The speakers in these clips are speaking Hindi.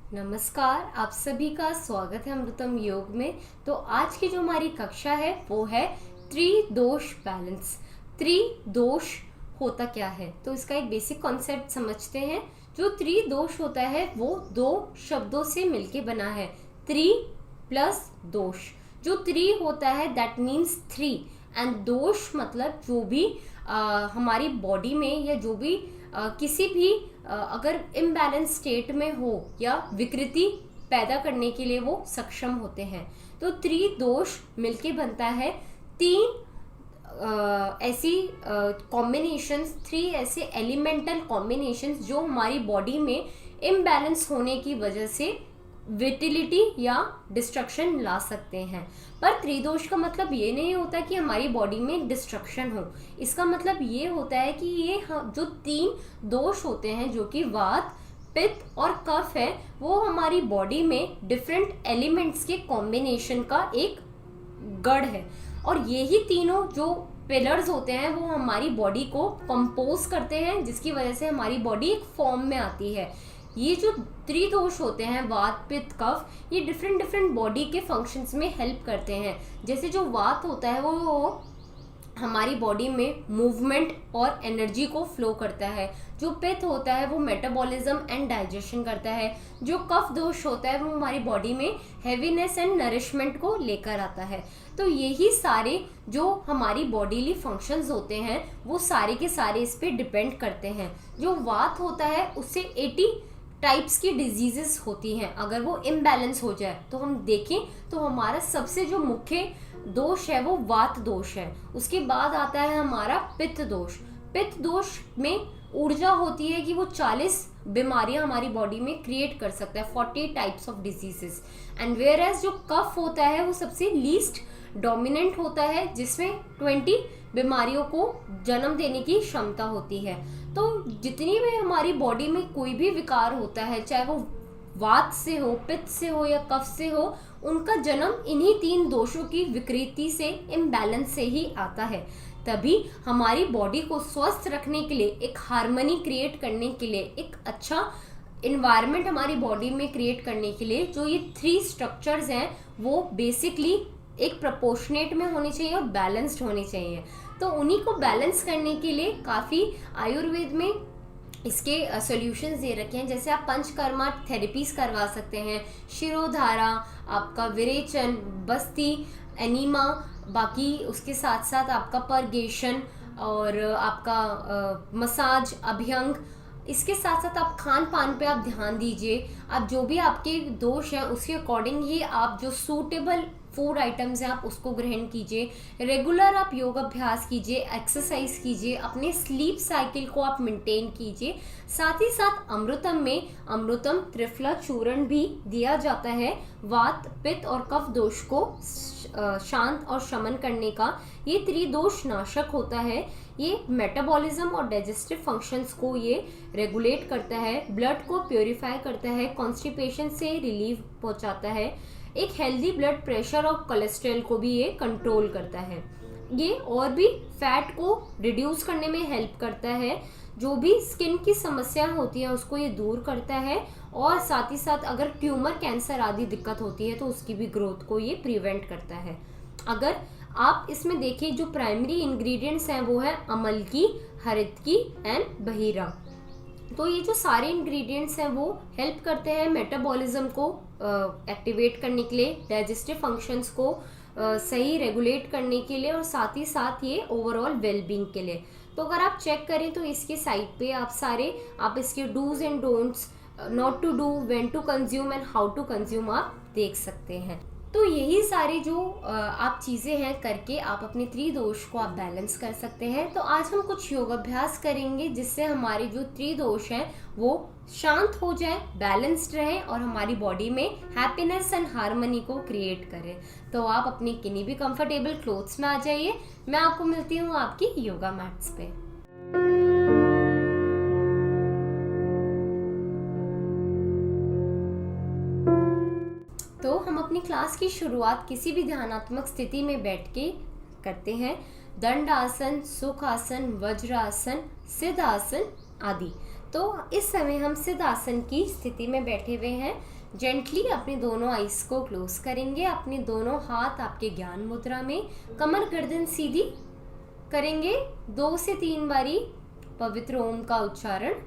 नमस्कार, आप सभी का स्वागत है अमृतम योग में। तो आज की जो हमारी कक्षा है वो है त्रिदोष बैलेंस। त्रिदोष होता क्या है, तो इसका एक बेसिक कॉन्सेप्ट समझते हैं। जो त्रिदोष होता है वो दो शब्दों से मिलके बना है, त्रि प्लस दोष। जो त्रि होता है दैट मीन्स थ्री, एंड दोष मतलब जो भी हमारी बॉडी में या जो भी किसी भी अगर इम्बैलेंस स्टेट में हो या विकृति पैदा करने के लिए वो सक्षम होते हैं। तो त्रिदोष मिलके बनता है तीन ऐसी कॉम्बिनेशंस, थ्री ऐसे एलिमेंटल कॉम्बिनेशंस जो हमारी बॉडी में इम्बैलेंस होने की वजह से विटिलिटी या डिस्ट्रक्शन ला सकते हैं। पर त्रिदोष का मतलब ये नहीं होता कि हमारी बॉडी में डिस्ट्रक्शन हो। इसका मतलब ये होता है कि ये जो तीन दोष होते हैं जो कि वात, पित्त और कफ है, वो हमारी बॉडी में डिफरेंट एलिमेंट्स के कॉम्बिनेशन का एक गढ़ है। और यही तीनों जो पिलर्स होते हैं वो हमारी बॉडी को कंपोज करते हैं, जिसकी वजह से हमारी बॉडी एक फॉर्म में आती है। ये जो त्रिदोष होते हैं वात, पित्त, कफ, ये डिफरेंट बॉडी के फंक्शंस में हेल्प करते हैं। जैसे जो वात होता है वो हमारी बॉडी में मूवमेंट और एनर्जी को फ्लो करता है। जो पित्त होता है वो मेटाबॉलिज्म एंड डाइजेशन करता है। जो कफ दोष होता है वो हमारी बॉडी में हैवीनेस एंड नरिशमेंट को लेकर आता है। तो यही सारे जो हमारी बॉडीली फंक्शंस होते हैं वो सारे के सारे इस पे डिपेंड करते हैं। जो वात होता है उससे 80 टाइप्स की डिजीजेस होती हैं। अगर वो इम्बैलेंस हो जाए तो हम देखें तो हमारा सबसे जो मुख्य दोष है वो वात दोष है। उसके बाद आता है हमारा पित्त दोष। पित्त दोष में ऊर्जा होती है कि वो 40 बीमारियां हमारी बॉडी में क्रिएट कर सकता है, 40 types of diseases. And whereas जो कफ होता है वो सबसे लीस्ट डोमिनेंट होता है, जिसमें 20 बीमारियों को जन्म देने की क्षमता होती है। तो जितनी भी हमारी बॉडी में कोई भी विकार होता है, चाहे वो वात से हो, पित्त से हो या कफ से हो, उनका जन्म इन्हीं तीन दोषों की विकृति से, इम्बैलेंस से ही आता है। तभी हमारी बॉडी को स्वस्थ रखने के लिए, एक हार्मनी क्रिएट करने के लिए, एक अच्छा इन्वायरमेंट हमारी बॉडी में क्रिएट करने के लिए जो ये थ्री स्ट्रक्चर्स हैं वो बेसिकली एक प्रोपोर्शनेट में होने चाहिए और बैलेंस्ड होने चाहिए। तो उन्हीं को बैलेंस करने के लिए काफ़ी आयुर्वेद में इसके सॉल्यूशंस दे रखे हैं। जैसे आप पंचकर्मा थेरेपीज करवा सकते हैं, शिरोधारा, आपका विरेचन, बस्ती, एनीमा, बाकी उसके साथ साथ आपका पर्गेशन और आपका मसाज, अभ्यंग। इसके साथ साथ आप खान पान पे आप ध्यान दीजिए। आप जो भी आपके दोष हैं उसके अकॉर्डिंग ही आप जो सूटेबल फूड आइटम्स हैं आप उसको ग्रहण कीजिए। रेगुलर आप योग अभ्यास कीजिए, एक्सरसाइज कीजिए, अपने स्लीप साइकिल को आप मेंटेन कीजिए। साथ ही साथ अमृतम में अमृतम त्रिफला चूर्ण भी दिया जाता है वात, पित्त और कफ दोष को शांत और शमन करने का। ये त्रिदोष नाशक होता है। ये मेटाबॉलिज्म और डाइजेस्टिव फंक्शंस को ये रेगुलेट करता है, ब्लड को प्योरीफाई करता है, कॉन्स्टिपेशन से रिलीफ पहुंचाता है, एक हेल्दी ब्लड प्रेशर और कोलेस्ट्रॉल को भी ये कंट्रोल करता है। ये और भी फैट को रिड्यूस करने में हेल्प करता है। जो भी स्किन की समस्या होती है उसको ये दूर करता है, और साथ ही साथ अगर ट्यूमर, कैंसर आदि दिक्कत होती है तो उसकी भी ग्रोथ को ये प्रिवेंट करता है। अगर आप इसमें देखिए जो प्राइमरी इंग्रेडिएंट्स हैं वो है अमलकी, हरितकी एंड बहिरा। तो ये जो सारे इंग्रेडिएंट्स हैं वो हेल्प करते हैं मेटाबॉलिज्म को एक्टिवेट करने के लिए, डाइजेस्टिव फंक्शंस को सही रेगुलेट करने के लिए, और साथ ही साथ ये ओवरऑल वेलबींग के लिए। तो अगर आप चेक करें तो इसके साइट पे आप इसके dos and don'ts, not to do, when to consume and how to consume आप देख सकते हैं। तो यही सारे जो आप चीज़ें हैं करके आप अपने त्रिदोष को आप बैलेंस कर सकते हैं। तो आज हम कुछ योग अभ्यास करेंगे जिससे हमारे जो त्रिदोष हैं वो शांत हो जाए, बैलेंस्ड रहे और हमारी बॉडी में हैप्पीनेस एंड हार्मनी को क्रिएट करें। तो आप अपने किन्हीं भी कंफर्टेबल क्लोथ्स में आ जाइए। मैं आपको मिलती हूँ आपकी योगा मैट्स पे। तो हम अपनी क्लास की शुरुआत किसी भी ध्यानात्मक स्थिति में बैठ के करते हैं। दंड आसन, सुख आसन, वज्र आसन, सिद्ध आसन आदि। तो इस समय हम सिद्ध आसन की स्थिति में बैठे हुए हैं। जेंटली अपने दोनों आईज को क्लोज करेंगे, अपने दोनों हाथ आपके ज्ञान मुद्रा में, कमर गर्दन सीधी करेंगे। 2 से 3 बारी पवित्र ओम का उच्चारण।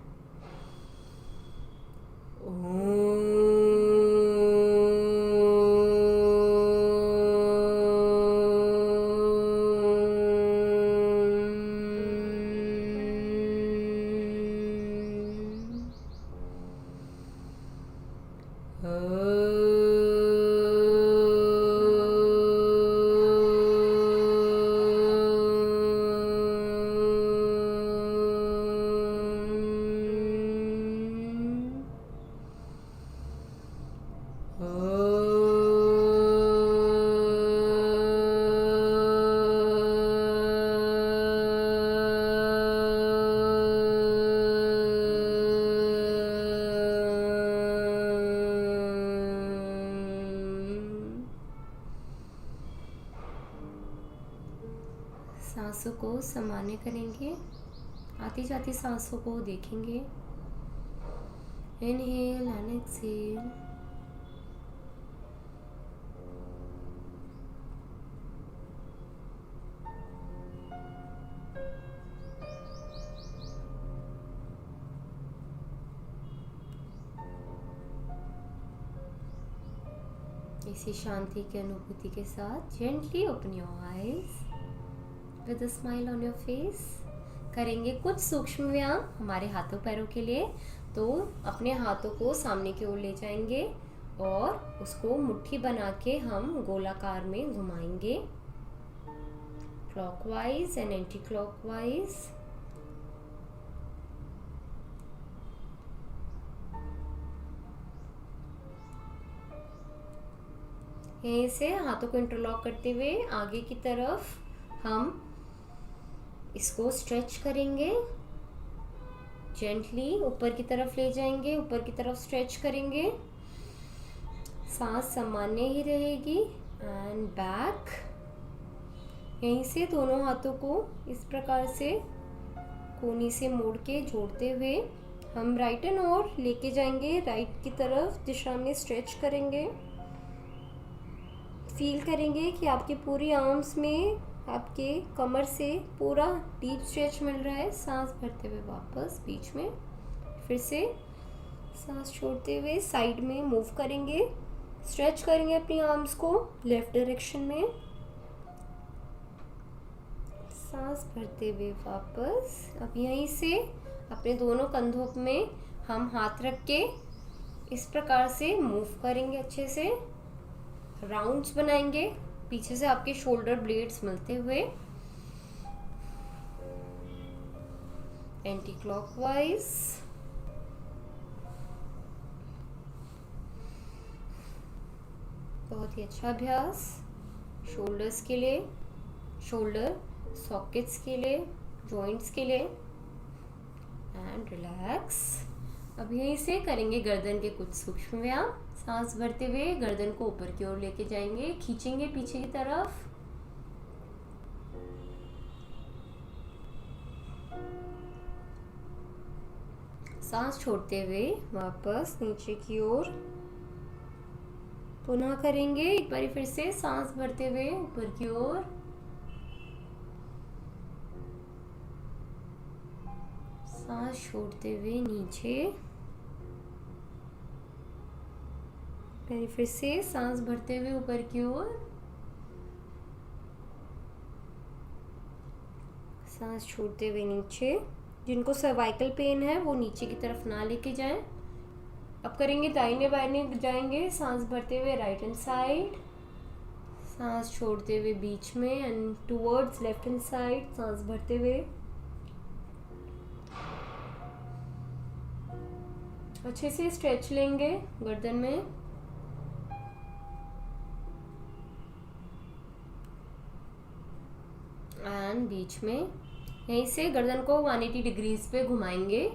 सांसों को सामान्य करेंगे, आती जाती सांसों को देखेंगे। Inhale and exhale. इसी शांति की अनुभूति के साथ gently open your eyes with a smile on your face. करेंगे कुछ सूक्ष्म व्यायाम हमारे हाथों पैरों के लिए। तो अपने हाथों को सामने की ओर ले जाएंगे और उसको मुट्ठी बना के हम गोलाकार में घुमाएंगे, क्लॉकवाइज एंड एंटी क्लॉकवाइज। यहीं से हाथों को इंटरलॉक करते हुए आगे की तरफ हम इसको स्ट्रेच करेंगे, जेंटली ऊपर की तरफ ले जाएंगे, ऊपर की तरफ स्ट्रेच करेंगे। सांस सामान्य ही रहेगी एंड बैक। यहीं से दोनों हाथों को इस प्रकार से कोनी से मोड़ के जोड़ते हुए हम राइट एंड और लेके जाएंगे, राइट की तरफ दिशा में स्ट्रेच करेंगे। फील करेंगे कि आपके पूरी आर्म्स में आपके कमर से पूरा डीप स्ट्रेच मिल रहा है। सांस भरते हुए वापस बीच में, फिर से सांस छोड़ते हुए साइड में मूव करेंगे, स्ट्रेच करेंगे अपनी आर्म्स को लेफ्ट डायरेक्शन में। सांस भरते हुए वापस। अब यहीं से अपने दोनों कंधों में हम हाथ रख के इस प्रकार से मूव करेंगे, अच्छे से राउंड्स बनाएंगे, पीछे से आपके शोल्डर ब्लेड्स मिलते हुए। Anti clockwise. बहुत ही अच्छा अभ्यास शोल्डर्स के लिए, शोल्डर सॉकेट्स के लिए, जॉइंट्स के लिए। And relax. अब यहीं से करेंगे गर्दन के कुछ सूक्ष्म व्यायाम। सांस भरते हुए गर्दन को ऊपर की ओर लेके जाएंगे, खींचेंगे पीछे की तरफ। सांस छोड़ते हुए वापस नीचे की ओर पुनः करेंगे। एक बार फिर से सांस भरते हुए ऊपर की ओर, सांस छोड़ते हुए नीचे, फिर से सांस भरते हुए ऊपर की ओर, सांस छोड़ते हुए नीचे। जिनको सर्वाइकल पेन है वो नीचे की तरफ ना लेके जाएं। अब करेंगे दाहिने बाहिने जाएंगे। सांस भरते हुए राइट हैंड साइड, सांस छोड़ते हुए बीच में and towards left hand side. सांस भरते हुए अच्छे से स्ट्रेच लेंगे गर्दन में। एंड बीच में यहीं से गर्दन को 180 डिग्रीज पे घुमाएंगे।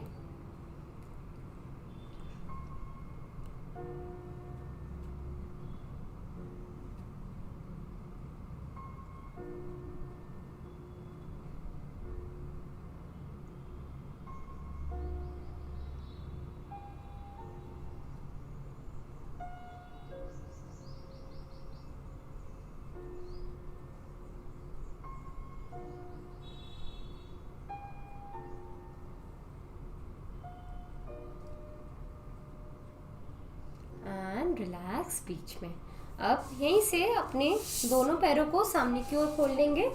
एंड रिलैक्स बीच में। अब यहीं से अपने दोनों पैरों को सामने की ओर खोल लेंगे।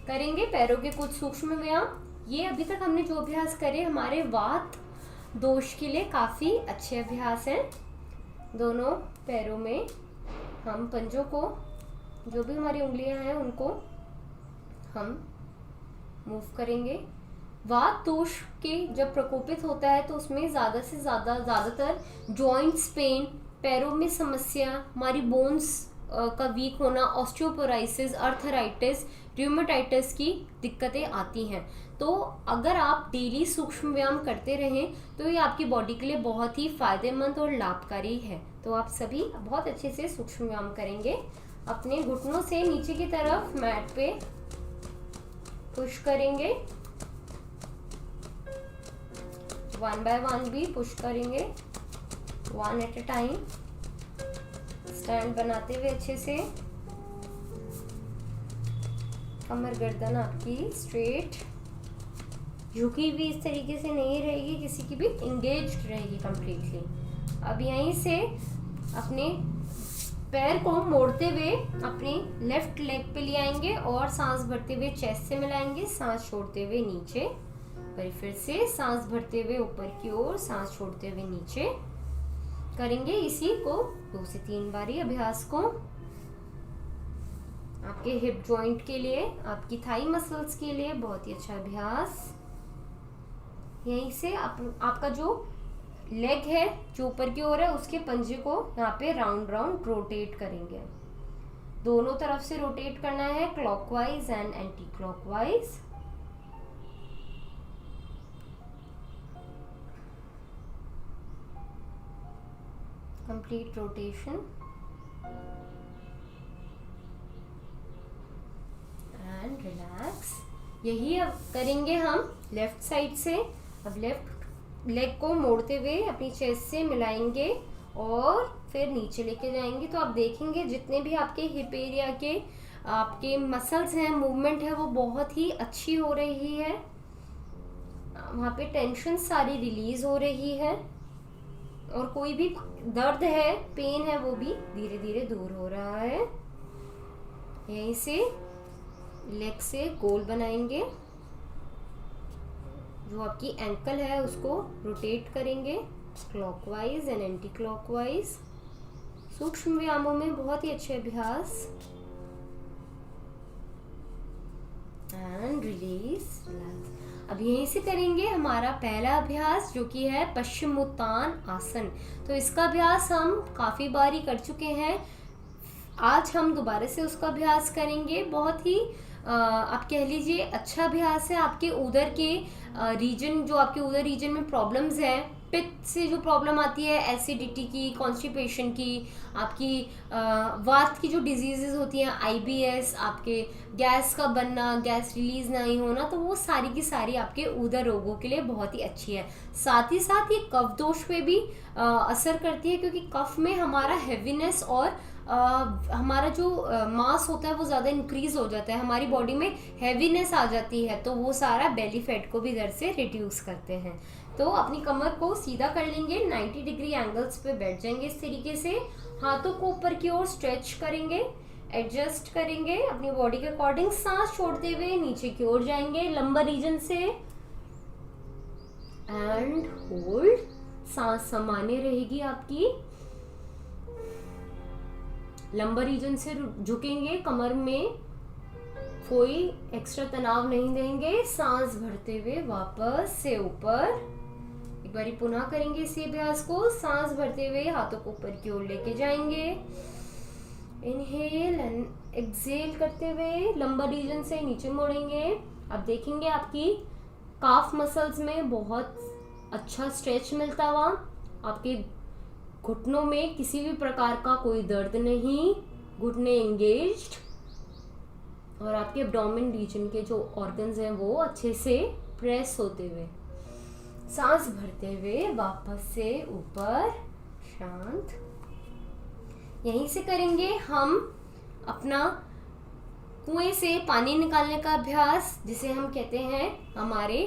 करेंगे पैरों के कुछ सूक्ष्म व्यायाम। ये अभी तक हमने जो अभ्यास करे हमारे वात दोष के लिए काफी अच्छे अभ्यास हैं। दोनों पैरों में हम पंजों को, जो भी हमारी उंगलियां हैं उनको हम मूव करेंगे। वात दोष के जब प्रकोपित होता है तो उसमें ज्यादातर जॉइंट्स पेन, पैरों में समस्या, हमारी बोन्स का वीक होना, ऑस्टियोपोरोसिस, अर्थराइटिस, र्यूमेटाइटिस की दिक्कतें आती हैं। तो अगर आप डेली सूक्ष्म व्यायाम करते रहें तो ये आपकी बॉडी के लिए बहुत ही फायदेमंद और लाभकारी है। तो आप सभी बहुत अच्छे से सूक्ष्म व्यायाम करेंगे। अपने घुटनों से नीचे की तरफ मैट पे पुश करेंगे, 1 by 1 भी पुश करेंगे, 1 at a टाइम। स्टैंड बनाते हुए अच्छे से, कमर गर्दन आपकी स्ट्रेट, झुकी भी इस तरीके से नहीं रहेगी, किसी की भी इंगेज्ड रहेगी कंप्लीटली। अब यहीं से अपने पैर को मोड़ते हुए अपने लेफ्ट लेग पे ले आएंगे और सांस भरते हुए चेस्ट से मिलाएंगे, सांस छोड़ते हुए नीचे, फिर से सांस भरते हुए ऊपर की ओर, सांस छोड़ते हुए नीचे। करेंगे इसी को 2 से 3 बारी अभ्यास को। आपके हिप जॉइंट के लिए, आपकी थाई मसल्स के लिए बहुत ही अच्छा अभ्यास। यहीं से आपका जो लेग है जो ऊपर की ओर है उसके पंजे को यहाँ पे राउंड राउंड रोटेट करेंगे। दोनों तरफ से रोटेट करना है, clockwise and anti clockwise. Complete rotation and relax. यही अब करेंगे हम लेफ्ट साइड से। अब लेफ्ट लेग को मोड़ते हुए अपनी चेस्ट से मिलाएंगे और फिर नीचे लेके जाएंगे। तो आप देखेंगे जितने भी आपके हिप एरिया के आपके मसल्स हैं, मूवमेंट है, वो बहुत ही अच्छी हो रही है। वहाँ पे टेंशन सारी रिलीज हो रही है और कोई भी दर्द है, पेन है, वो भी धीरे धीरे दूर हो रहा है। यहीं से लेग से गोल बनाएंगे, जो आपकी एंकल है उसको रोटेट करेंगे क्लॉकवाइज एंड एंटी क्लॉकवाइज। सूक्ष्म व्यायामों में बहुत ही अच्छे अभ्यास। And release, relax. अब यहीं से करेंगे हमारा पहला अभ्यास जो कि है पश्चिमोत्तान आसन। तो इसका अभ्यास हम काफी बार ही कर चुके हैं, आज हम दोबारा से उसका अभ्यास करेंगे। बहुत ही आप कह लीजिए अच्छा अभ्यास है। आपके उदर के रीजन, जो आपके उदर रीजन में प्रॉब्लम्स है, पित्त से जो प्रॉब्लम आती है, एसिडिटी की, कॉन्स्टिपेशन की, आपकी वात की जो डिजीजेस होती हैं, आईबीएस, आपके गैस का बनना, गैस रिलीज नहीं होना, तो वो सारी की सारी आपके उदर रोगों के लिए बहुत ही अच्छी है। साथ ही साथ ये कफ दोष पे भी असर करती है, क्योंकि कफ में हमारा हैवीनेस और हमारा जो मास होता है वो ज़्यादा इंक्रीज हो जाता है, हमारी बॉडी में हैवीनेस आ जाती है, तो वो सारा बेली फैट को भी इधर से रिड्यूस करते हैं। तो अपनी कमर को सीधा कर लेंगे, 90 डिग्री एंगल्स पे बैठ जाएंगे इस तरीके से। हाथों को ऊपर की ओर स्ट्रेच करेंगे, एडजस्ट करेंगे अपनी बॉडी के अकॉर्डिंग। सांस छोड़ते हुए नीचे की ओर जाएंगे लंबर रीजन से एंड होल्ड। सांस सामान्य रहेगी आपकी। लंबर रीजन से झुकेंगे, कमर में कोई एक्स्ट्रा तनाव नहीं देंगे। सांस भरते हुए वापस से ऊपर। एक बारी पुनः करेंगे इसी अभ्यास को। सांस भरते हुए हाथों को ऊपर की ओर लेके जाएंगे, इनहेल एंड एक्सहेल करते हुए लंबर रीजन से नीचे मोड़ेंगे। अब देखेंगे आपकी काफ मसल्स में बहुत अच्छा स्ट्रेच मिलता हुआ, आपके घुटनों में किसी भी प्रकार का कोई दर्द नहीं, घुटने एंगेज्ड, और आपके एब्डोमेन रीजन के जो ऑर्गन्स हैं वो अच्छे से प्रेस होते हुए। सांस भरते हुए वापस से ऊपर, शांत। यहीं से करेंगे हम अपना कुएं से पानी निकालने का अभ्यास, जिसे हम कहते हैं हमारे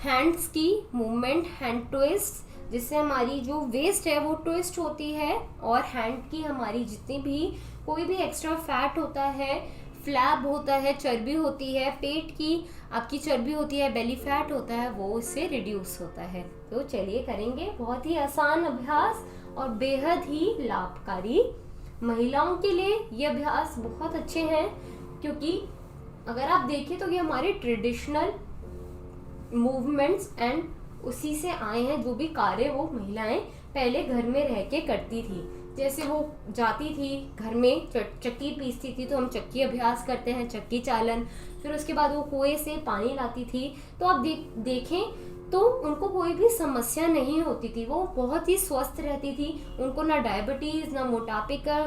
हैंड्स की मूवमेंट, हैंड ट्विस्ट, जिससे हमारी जो वेस्ट है वो ट्विस्ट होती है और हैंड की हमारी जितनी भी कोई भी एक्स्ट्रा फैट होता है, फ्लैब होता है, चर्बी होती है, पेट की आपकी चर्बी होती है, बेली फैट होता है, वो इससे रिड्यूस होता है। तो चलिए करेंगे, बहुत ही आसान अभ्यास और बेहद ही लाभकारी। महिलाओं के लिए ये अभ्यास बहुत अच्छे हैं, क्योंकि अगर आप देखें तो ये हमारे ट्रेडिशनल मूवमेंट्स एंड उसी से आए हैं। जो भी कार्य वो महिलाएं पहले घर में रह के करती थी, जैसे वो जाती थी घर में चक्की पीसती थी, तो हम चक्की अभ्यास करते हैं, चक्की चालन। फिर उसके बाद वो कुएं से पानी लाती थी, तो आप देखें तो उनको कोई भी समस्या नहीं होती थी, वो बहुत ही स्वस्थ रहती थी। उनको ना डायबिटीज, ना मोटापे का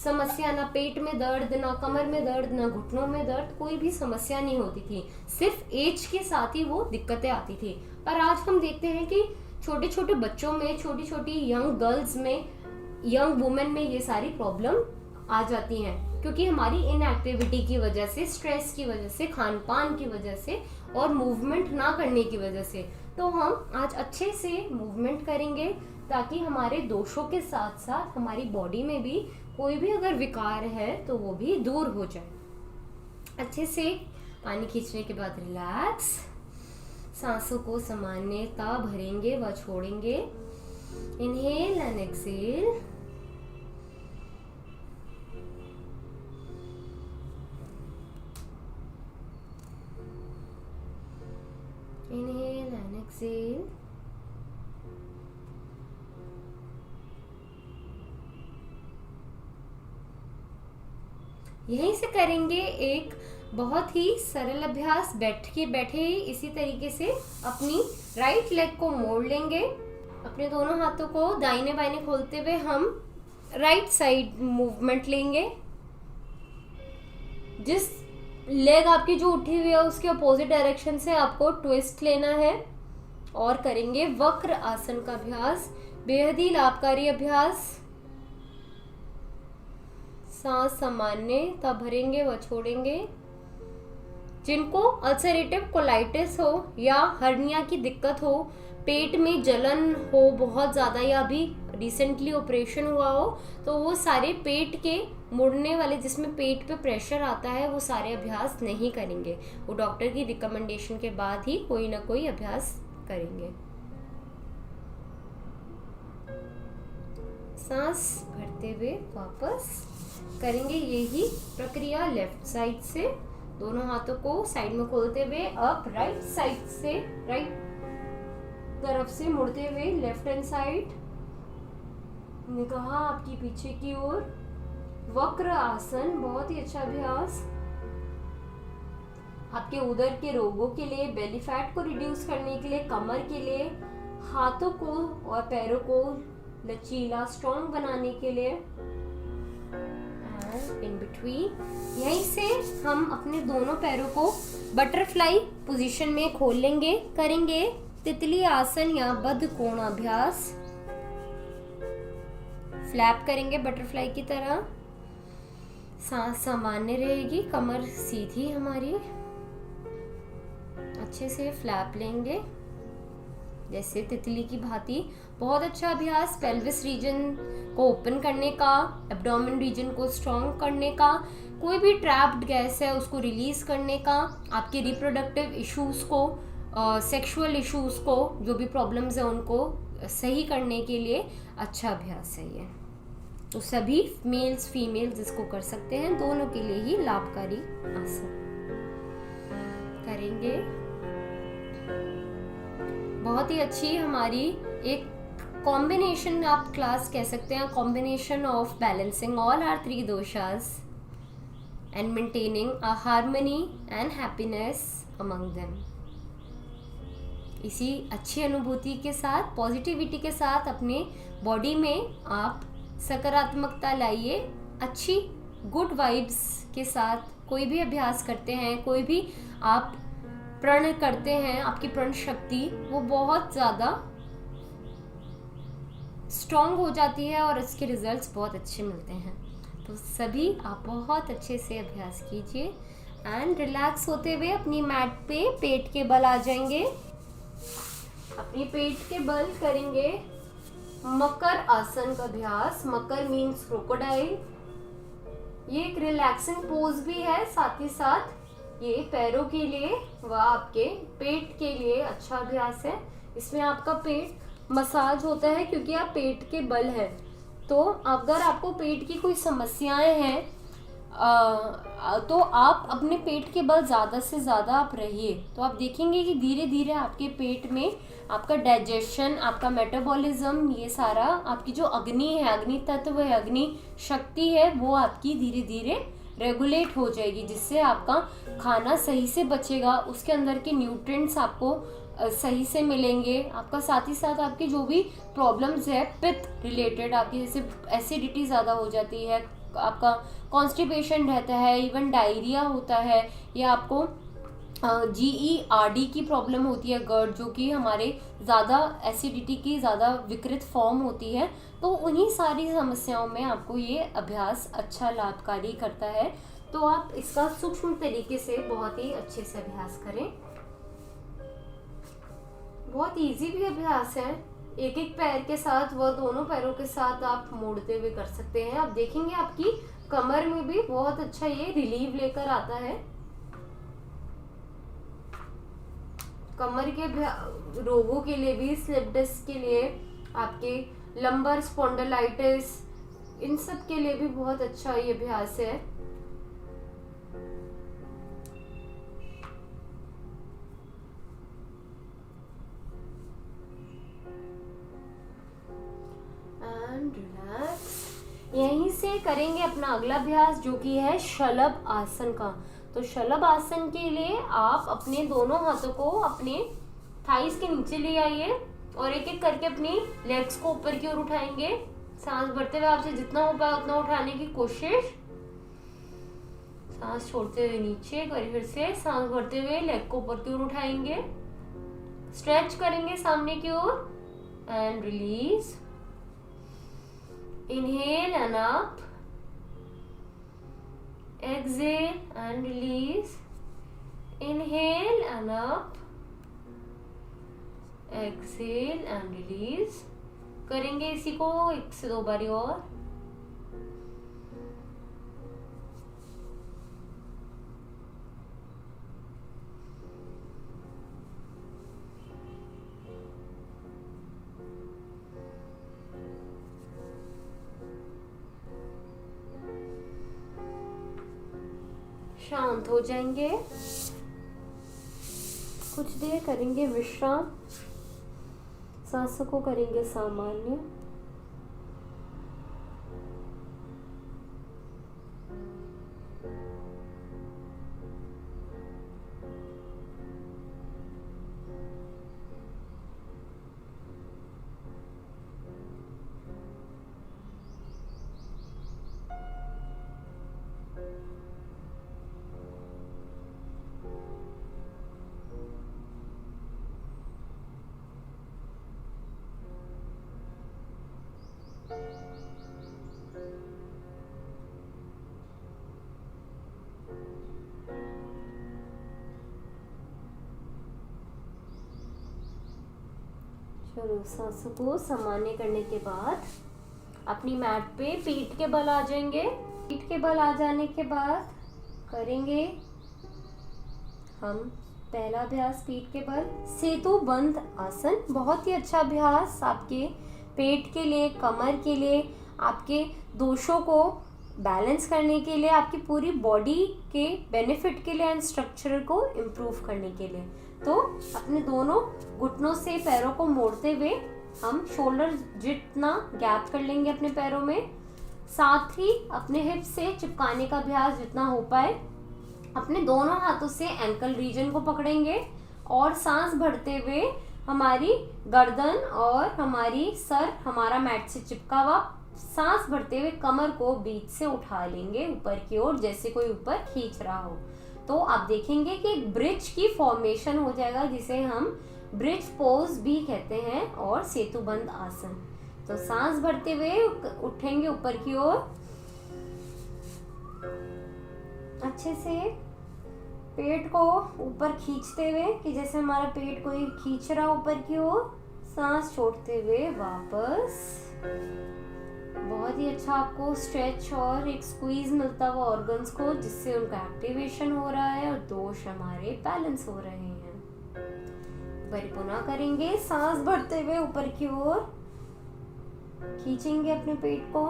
समस्या, ना पेट में दर्द, ना कमर में दर्द, ना घुटनों में दर्द, कोई भी समस्या नहीं होती थी। सिर्फ एज के साथ ही वो दिक्कतें आती थी। पर आज हम देखते हैं कि छोटे छोटे बच्चों में, छोटी छोटी यंग गर्ल्स में, यंग वुमेन में ये सारी प्रॉब्लम आ जाती हैं, क्योंकि हमारी इनएक्टिविटी की वजह से, स्ट्रेस की वजह से, खान पान की वजह से और मूवमेंट ना करने की वजह से। तो हम आज अच्छे से मूवमेंट करेंगे, ताकि हमारे दोषों के साथ साथ हमारी बॉडी में भी कोई भी अगर विकार है तो वो भी दूर हो जाए। अच्छे से पानी खींचने के बाद रिलैक्स, सांसों को सामान्यता भरेंगे व छोड़ेंगे। Inhale and exhale. Inhale and exhale. यहीं से करेंगे एक बहुत ही सरल अभ्यास। बैठे ही इसी तरीके से अपनी राइट लेग को मोड़ लेंगे। अपने दोनों हाथों को दाहिने बाइने खोलते हुए हम राइट साइड मूवमेंट लेंगे। जिस लेग आपकी जो उठी हुई है उसके अपोजिट डायरेक्शन से आपको ट्विस्ट लेना है और करेंगे वक्र आसन का अभ्यास, बेहद ही लाभकारी अभ्यास। सांस सामान्य तब भरेंगे व छोड़ेंगे। जिनको अल्सरेटिव कोलाइटिस हो या हर्निया की दिक्कत हो, पेट में जलन हो बहुत ज़्यादा, या अभी रिसेंटली ऑपरेशन हुआ हो, तो वो सारे पेट के मुड़ने वाले, जिसमें पेट पे प्रेशर आता है, वो सारे अभ्यास नहीं करेंगे। वो डॉक्टर की रिकमेंडेशन के बाद ही कोई ना कोई अभ्यास करेंगे। सांस भरते हुए वापस करेंगे यही प्रक्रिया लेफ्ट साइड से। दोनों हाथों को साइड में खोलते हुए अप, राइट साइड से, राइट तरफ से मुड़ते हुए लेफ्ट हैंड साइड, निगाह आपकी पीछे की ओर। वक्र आसन बहुत ही अच्छा अभ्यास आपके उदर के रोगों के लिए, बेली फैट को रिड्यूस करने के लिए, कमर के लिए, हाथों को और पैरों को लचीला स्ट्रॉन्ग बनाने के लिए। इन बिटवीन यहीं से हम अपने दोनों पैरों को बटरफ्लाई पोजीशन में खोल लेंगे। करेंगे तितली आसन या बद्ध कोण अभ्यास। फ्लैप करेंगे बटरफ्लाई की तरह। सांस सामान्य रहेगी, कमर सीधी हमारी। अच्छे से फ्लैप लेंगे जैसे तितली की भांति। बहुत अच्छा अभ्यास पेल्विस रीजन को ओपन करने का, एब्डोमेन रीजन को स्ट्रॉन्ग करने का, कोई भी ट्रैप्ड गैस है उसको रिलीज करने का, आपके रिप्रोडक्टिव इश्यूज को, सेक्सुअल इश्यूज को, जो भी प्रॉब्लम्स है उनको सही करने के लिए अच्छा अभ्यास है ये। तो सभी मेल्स फीमेल्स इसको कर सकते हैं, दोनों के लिए ही लाभकारी आसन करेंगे। बहुत ही अच्छी हमारी एक कॉम्बिनेशन आप क्लास कह सकते हैं, combination of balancing all our 3 दोषास and maintaining a harmony and happiness among them. इसी अच्छी अनुभूति के साथ, पॉजिटिविटी के साथ अपने बॉडी में आप सकारात्मकता लाइए। अच्छी गुड वाइब्स के साथ कोई भी अभ्यास करते हैं, कोई भी आप प्रण करते हैं, आपकी प्रण शक्ति वो बहुत ज़्यादा स्ट्रॉन्ग हो जाती है और इसके रिजल्ट्स बहुत अच्छे मिलते हैं। तो सभी आप बहुत अच्छे से अभ्यास कीजिए एंड रिलैक्स होते हुए अपनी मैट पे पेट के बल आ जाएंगे। अपनी पेट के बल करेंगे मकर आसन का अभ्यास। मकर मीन्स क्रोकोडाइल। ये एक रिलैक्सिंग पोज भी है, साथ ही साथ ये पैरों के लिए व आपके पेट के लिए अच्छा अभ्यास है। इसमें आपका पेट मसाज होता है क्योंकि आप पेट के बल है। तो अगर आपको पेट की कोई समस्याएं हैं तो आप अपने पेट के बल ज़्यादा से ज़्यादा आप रहिए, तो आप देखेंगे कि धीरे धीरे आपके पेट में आपका डाइजेशन, आपका मेटाबॉलिज्म, ये सारा आपकी जो अग्नि है, अग्नि तत्व है, अग्नि शक्ति है, वो आपकी धीरे धीरे रेगुलेट हो जाएगी, जिससे आपका खाना सही से बचेगा, उसके अंदर के न्यूट्रिएंट्स आपको सही से मिलेंगे। आपका साथ ही साथ आपकी जो भी प्रॉब्लम्स है पित्त रिलेटेड, आपकी जैसे एसिडिटी ज़्यादा हो जाती है, आपका कॉन्स्टिपेशन रहता है, इवन डायरिया होता है, या आपको GERD की प्रॉब्लम होती है, GERD, जो कि हमारे ज़्यादा एसिडिटी की ज़्यादा विकृत फॉर्म होती है, तो उन्हीं सारी समस्याओं में आपको ये अभ्यास अच्छा लाभकारी करता है। तो आप इसका सूक्ष्म तरीके से बहुत ही अच्छे से अभ्यास करें। बहुत इजी भी अभ्यास है। एक एक पैर के साथ व दोनों पैरों के साथ आप मोड़ते हुए कर सकते हैं। आप देखेंगे आपकी कमर में भी बहुत अच्छा ये रिलीव लेकर आता है। कमर के रोगों के लिए भी, स्लिप डिस्क के लिए, आपके लंबर स्पॉन्डिलाइटिस, इन सब के लिए भी बहुत अच्छा ये अभ्यास है। And relax. यहीं से करेंगे अपना अगला अभ्यास, जो कि है शलभ आसन का। तो शलभ आसन के लिए आप अपने दोनों हाथों को अपने थाइस के नीचे ले आइए और एक एक करके अपनी लेग्स को ऊपर की ओर उठाएंगे। सांस भरते हुए आपसे जितना हो पाए उतना उठाने की कोशिश। सांस छोड़ते हुए नीचे, फिर से सांस भरते हुए लेग को ऊपर की ओर उठाएंगे, स्ट्रेच करेंगे सामने की ओर and release. Inhale and up, exhale and release, inhale and up, exhale and release। करेंगे इसी को 1 से 2 बारी और। शांत हो जाएंगे, कुछ देर करेंगे विश्राम, सांसों को करेंगे सामान्य। चलो, सांसों को सामान्य करने के बाद अपनी मैट पे पीठ के बल आ जाएंगे। पीठ के बल आ जाने के बाद करेंगे हम पहला अभ्यास पीठ के बल सेतु बंद आसन। बहुत ही अच्छा अभ्यास आपके पेट के लिए, कमर के लिए, आपके दोषों को बैलेंस करने के लिए, आपकी पूरी बॉडी के बेनिफिट के लिए एंड स्ट्रक्चर को इम्प्रूव करने के लिए। तो अपने दोनों घुटनों से पैरों को मोड़ते हुए हम शोल्डर जितना गैप कर लेंगे अपने पैरों में, साथ ही अपने हिप से चिपकाने का अभ्यास जितना हो पाए। अपने दोनों हाथों से एंकल रीजन को पकड़ेंगे और सांस भरते हुए हमारी गर्दन और हमारी सर हमारा मैट से चिपका हुआ, सांस भरते हुए कमर को बीच से उठा लेंगे ऊपर की ओर, जैसे कोई ऊपर खींच रहा हो। तो आप देखेंगे कि एक ब्रिज की फॉर्मेशन हो जाएगा, जिसे हम ब्रिज पोज भी कहते हैं, और सेतुबंद आसन। तो सांस भरते हुए उठेंगे ऊपर की ओर, अच्छे से पेट को ऊपर खींचते हुए कि जैसे हमारा पेट कोई खींच रहा ऊपर की ओर। सांस छोड़ते हुए वापस। बहुत ही अच्छा आपको स्ट्रेच और एक स्क्वीज मिलता हुआ ऑर्गन्स को, जिससे उनका एक्टिवेशन हो रहा है और दोष हमारे बैलेंस हो रहे हैं। पुनः करेंगे, सांस भरते हुए ऊपर की ओर खींचेंगे अपने पेट को।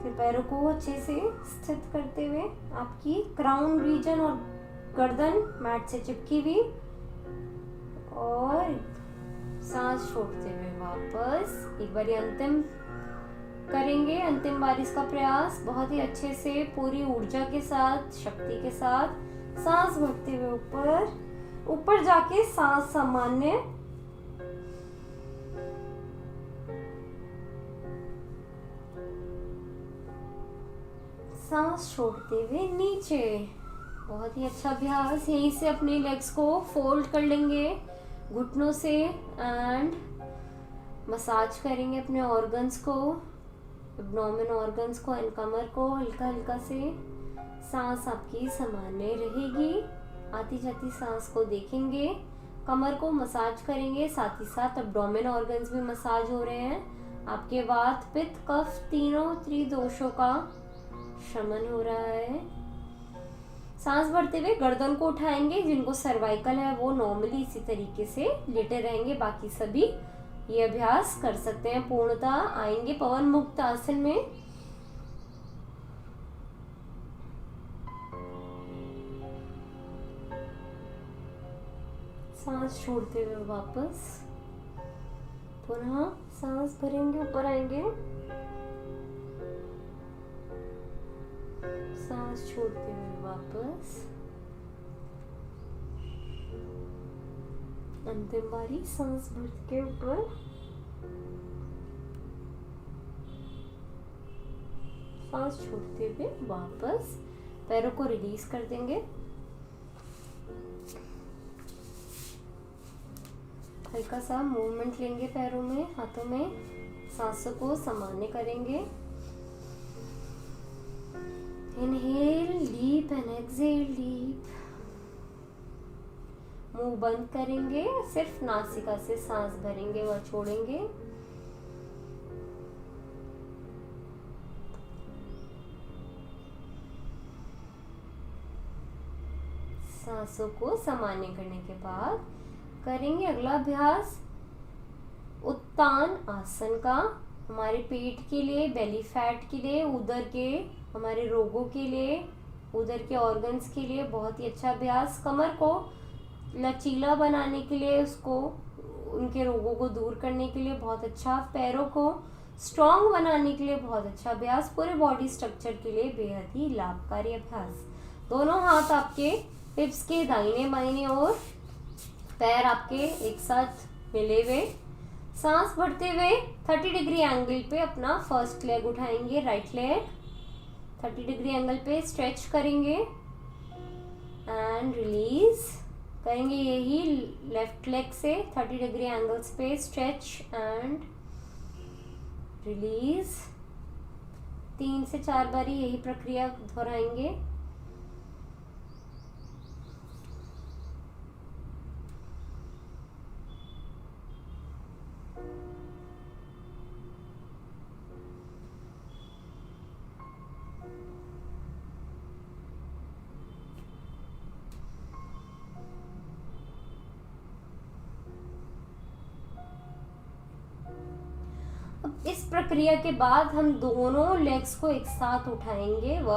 फिर पैरों को अच्छे से स्थित करते हुए आपकी क्राउन रीजन और गर्दन मैट से चिपकी हुई, और सांस छोड़ते हुए वापस एक बारी अंतिम करेंगे, अंतिम बार इसका प्रयास बहुत ही अच्छे से पूरी ऊर्जा के साथ, शक्ति के साथ सांस भरते हुए ऊपर ऊपर जाके सांस सामान्य, सांस छोड़ते हुए नीचे। बहुत ही अच्छा अभ्यास। यहीं से अपने लेग्स को फोल्ड कर लेंगे घुटनों से एंड मसाज करेंगे अपने ऑर्गन्स को, एब्डोमेन ऑर्गन्स को एंड कमर को हल्का हल्का से। सांस आपकी सामान्य रहेगी। आती जाती सांस को देखेंगे, कमर को मसाज करेंगे, साथ ही साथ एब्डोमेन ऑर्गन्स भी मसाज हो रहे हैं। आपके वात पित्त कफ तीनों त्रिदोषों का शमन हो रहा है। सांस भरते हुए गर्दन को उठाएंगे, जिनको सर्वाइकल है वो नॉर्मली इसी तरीके से लेटे रहेंगे, बाकी सभी ये अभ्यास कर सकते हैं। पूर्णतः आएंगे पवन मुक्त आसन में। सांस छोड़ते हुए वापस पुनः सांस भरेंगे, ऊपर आएंगे, सांस छोड़ते हुए वापस। अंतिम बारी सांस भर के ऊपर, सांस छोड़ते हुए वापस। पैरों को रिलीज कर देंगे, हल्का सा मूवमेंट लेंगे पैरों में, हाथों में। सांसों को सामान्य करेंगे। Inhale deep and exhale deep. मुंह बंद करेंगे, सिर्फ नासिका से सांस भरेंगे व छोड़ेंगे। सांसों को सामान्य करने के बाद करेंगे अगला अभ्यास उत्तान आसन का। हमारे पेट के लिए, बेली फैट के लिए, उदर के हमारे रोगों के लिए, उदर के ऑर्गन्स के लिए बहुत ही अच्छा अभ्यास। कमर को लचीला बनाने के लिए, उसको उनके रोगों को दूर करने के लिए बहुत अच्छा। पैरों को स्ट्रॉन्ग बनाने के लिए बहुत अच्छा अभ्यास। पूरे बॉडी स्ट्रक्चर के लिए बेहद ही लाभकारी अभ्यास। दोनों हाथ आपके हिप्स के दाहिने बाइने और पैर आपके एक साथ मिले हुए। सांस भरते हुए 30 डिग्री एंगल पे अपना फर्स्ट लेग उठाएंगे, राइट लेग 30 डिग्री एंगल पे स्ट्रेच करेंगे एंड रिलीज करेंगे। यही लेफ्ट लेग से 30 डिग्री एंगल्स पे स्ट्रेच एंड रिलीज। 3 से 4 बारी यही प्रक्रिया दोहराएंगे। इस प्रक्रिया के बाद हम दोनों लेग्स को एक साथ उठाएंगे व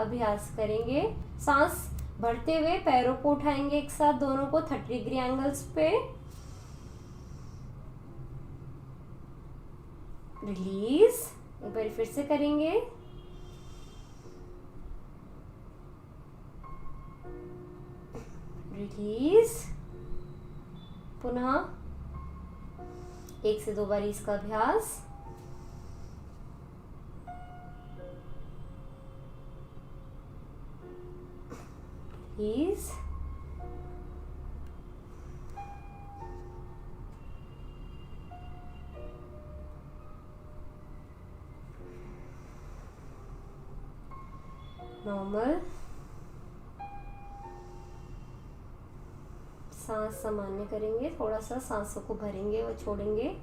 अभ्यास करेंगे। सांस भरते हुए पैरों को उठाएंगे एक साथ, दोनों को 30 डिग्री एंगल्स पे। रिलीज, एक बार फिर से करेंगे। रिलीज, पुनः 1 से 2 बार इसका अभ्यास। Please. Normal. सांस सामान्य करेंगे, थोड़ा सा सांसों को भरेंगे और छोड़ेंगे।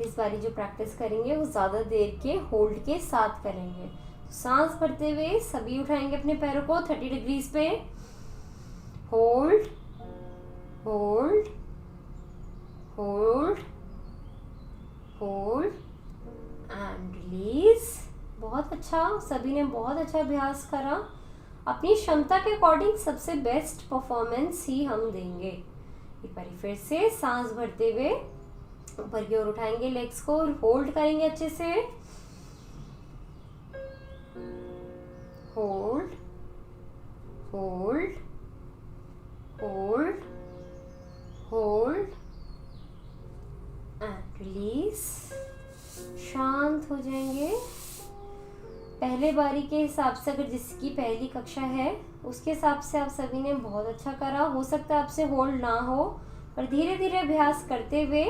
इस बारी जो प्रैक्टिस करेंगे वो ज़्यादा देर के होल्ड के साथ करेंगे। सांस भरते हुए सभी उठाएंगे अपने पैरों को 30 डिग्रीज पे। Hold hold hold hold and release. बहुत अच्छा, सभी ने बहुत अच्छा अभ्यास करा। अपनी क्षमता के अकॉर्डिंग सबसे बेस्ट परफॉर्मेंस ही हम देंगे। एक बार फिर से सांस भरते हुए ऊपर की ओर उठाएंगे लेग्स को और होल्ड करेंगे अच्छे से। Hold hold hold hold and release. शांत हो जाएंगे। पहले बारी के हिसाब से अगर जिसकी पहली कक्षा है उसके हिसाब से आप सभी ने बहुत अच्छा करा। हो सकता है आपसे होल्ड ना हो, पर धीरे धीरे अभ्यास करते हुए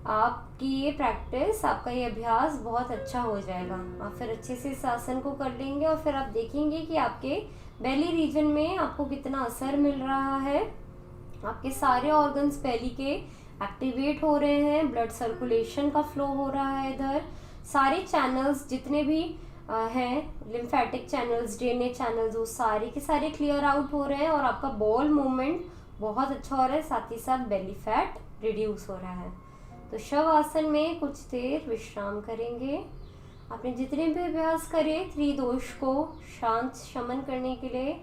आपकी ये प्रैक्टिस, आपका ये अभ्यास बहुत अच्छा हो जाएगा। आप फिर अच्छे से इस आसन को कर लेंगे और फिर आप देखेंगे कि आपके बेली रीजन में आपको कितना असर मिल रहा है। आपके सारे ऑर्गन्स बेली के एक्टिवेट हो रहे हैं, ब्लड सर्कुलेशन का फ्लो हो रहा है इधर। सारे चैनल्स जितने भी हैं, लिम्फेटिक चैनल्स, ड्रेनेज चैनल्स, वो सारे के सारे क्लियर आउट हो रहे हैं और आपका बॉल मूवमेंट बहुत अच्छा हो रहा है। साथ ही साथ बेली फैट रिड्यूस हो रहा है। तो शव आसन में कुछ देर विश्राम करेंगे। आपने जितने भी अभ्यास करे त्रिदोष को शांत शमन करने के लिए,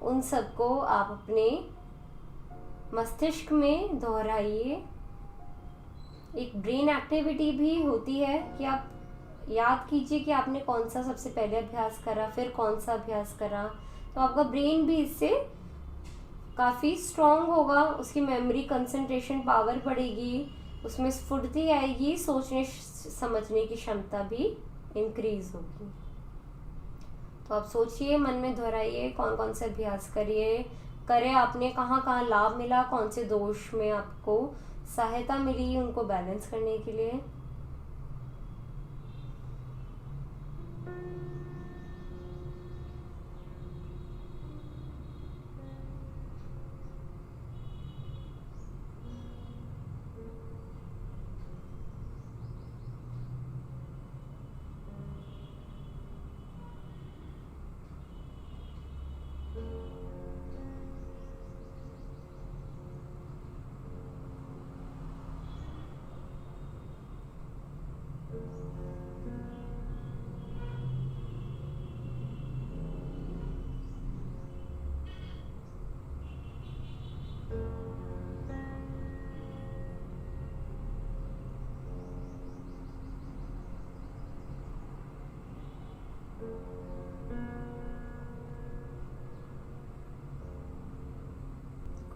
उन सबको आप अपने मस्तिष्क में दोहराइए। एक ब्रेन एक्टिविटी भी होती है कि आप याद कीजिए कि आपने कौन सा सबसे पहले अभ्यास करा, फिर कौन सा अभ्यास करा। तो आपका ब्रेन भी इससे काफ़ी स्ट्रॉन्ग होगा, उसकी मेमोरी, कंसंट्रेशन पावर बढ़ेगी, उसमें स्फूर्ति आएगी, सोचने समझने की क्षमता भी इंक्रीज होगी। तो आप सोचिए, मन में दोहराइए कौन कौन से अभ्यास करें आपने, कहाँ कहाँ लाभ मिला, कौन से दोष में आपको सहायता मिली उनको बैलेंस करने के लिए।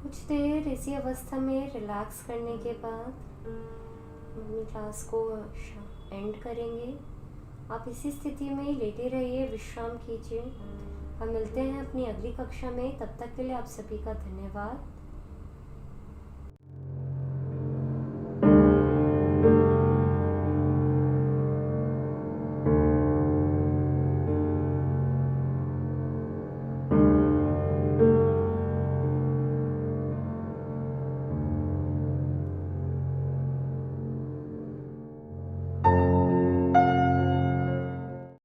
कुछ देर इसी अवस्था में रिलैक्स करने के बाद अपनी क्लास को एंड करेंगे। आप इसी स्थिति में लेटे रहिए, विश्राम कीजिए। हम मिलते हैं अपनी अगली कक्षा में। तब तक के लिए आप सभी का धन्यवाद।